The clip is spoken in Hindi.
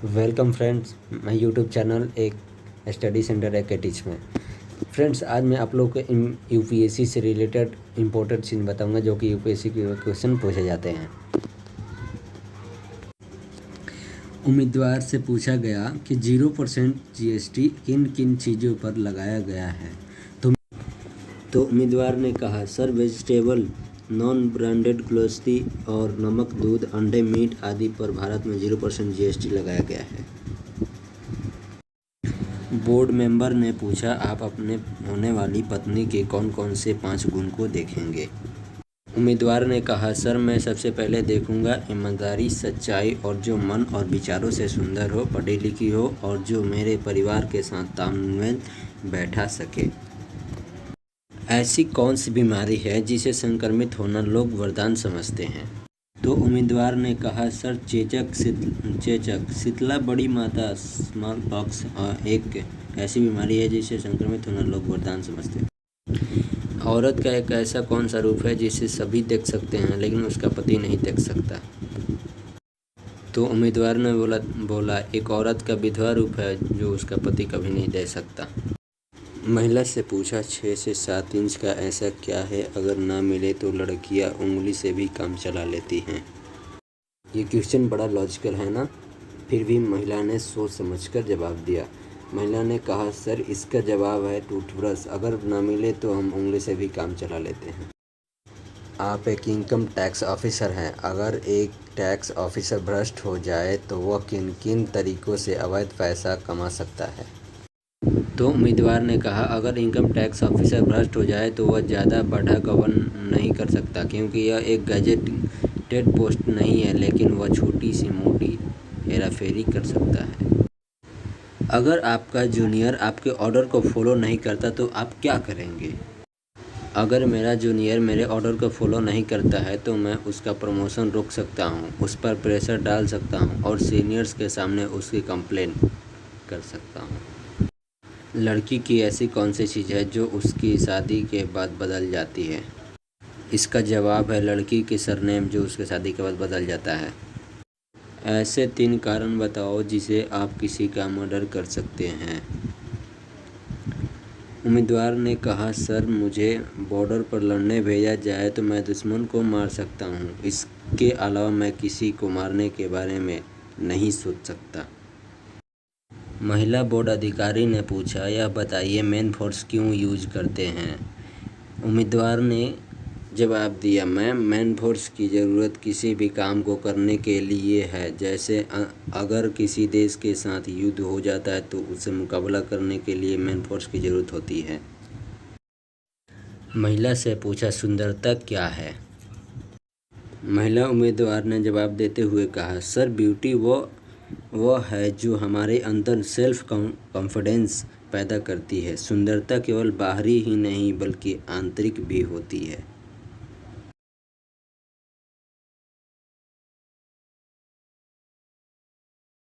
वेलकम फ्रेंड्स, मैं यूट्यूब चैनल एक स्टडी सेंटर एकेटिच में। फ्रेंड्स, आज मैं आप लोग को यूपीएससी से रिलेटेड इम्पोर्टेंट चीज़ बताऊंगा जो कि यूपीएससी के क्वेश्चन पूछे जाते हैं। उम्मीदवार से पूछा गया कि 0% जीएसटी किन किन चीज़ों पर लगाया गया है। तो उम्मीदवार ने कहा, sir vegetable, non branded grocery और नमक, दूध, अंडे, मीट आदि पर भारत में 0% जीएसटी लगाया गया है। बोर्ड मेंबर ने पूछा, आप अपने होने वाली पत्नी के कौन कौन से 5 गुण को देखेंगे। उम्मीदवार ने कहा, सर मैं सबसे पहले देखूंगा ईमानदारी, सच्चाई और जो मन और विचारों से सुंदर हो, पढ़ी लिखी हो और जो मेरे परिवार के साथ तालमेल बैठा सके। ऐसी कौन सी बीमारी है जिसे संक्रमित होना लोग वरदान समझते हैं। तो उम्मीदवार ने कहा, सर चेचक, शीतला बड़ी माता, स्मॉल पॉक्स एक ऐसी बीमारी है जिसे संक्रमित होना लोग वरदान समझते हैं। औरत का एक ऐसा कौन सा रूप है जिसे सभी देख सकते हैं लेकिन उसका पति नहीं देख सकता। तो उम्मीदवार ने बोला एक औरत का विधवा रूप है जो उसका पति कभी नहीं देख सकता। महिला से पूछा, 6 से 7 इंच का ऐसा क्या है अगर ना मिले तो लड़कियां उंगली से भी काम चला लेती हैं। ये क्वेश्चन बड़ा लॉजिकल है ना। फिर भी महिला ने सोच समझकर जवाब दिया। महिला ने कहा, सर इसका जवाब है टूथब्रश, अगर ना मिले तो हम उंगली से भी काम चला लेते हैं। आप एक इनकम टैक्स ऑफिसर हैं। अगर एक टैक्स ऑफिसर भ्रष्ट हो जाए तो वह किन किन तरीकों से अवैध पैसा कमा सकता है। तो उम्मीदवार ने कहा, अगर इनकम टैक्स ऑफिसर भ्रष्ट हो जाए तो वह ज़्यादा बढ़ा गबन नहीं कर सकता क्योंकि यह एक गजेटेड पोस्ट नहीं है, लेकिन वह छोटी सी मोटी हेराफेरी कर सकता है। अगर आपका जूनियर आपके ऑर्डर को फॉलो नहीं करता तो आप क्या करेंगे। अगर मेरा जूनियर मेरे ऑर्डर को फॉलो नहीं करता है तो मैं उसका प्रमोशन रोक सकता हूँ, उस पर प्रेशर डाल सकता हूँ और सीनियर्स के सामने उसकी कंप्लेन कर सकता हूँ। लड़की की ऐसी कौन सी चीज़ है जो उसकी शादी के बाद बदल जाती है। इसका जवाब है लड़की की सरनेम जो उसके शादी के बाद बदल जाता है। ऐसे 3 कारण बताओ जिसे आप किसी का मर्डर कर सकते हैं। उम्मीदवार ने कहा, सर मुझे बॉर्डर पर लड़ने भेजा जाए तो मैं दुश्मन को मार सकता हूँ, इसके अलावा मैं किसी को मारने के बारे में नहीं सोच सकता। महिला बोर्ड अधिकारी ने पूछा, यह बताइए मेन फोर्स क्यों यूज करते हैं। उम्मीदवार ने जवाब दिया, मेन फोर्स की ज़रूरत किसी भी काम को करने के लिए है, जैसे अगर किसी देश के साथ युद्ध हो जाता है तो उससे मुकाबला करने के लिए मेन फोर्स की ज़रूरत होती है। महिला से पूछा, सुंदरता क्या है। महिला उम्मीदवार ने जवाब देते हुए कहा, सर ब्यूटी वह है जो हमारे अंदर सेल्फ कॉन्फिडेंस पैदा करती है। सुंदरता केवल बाहरी ही नहीं बल्कि आंतरिक भी होती है।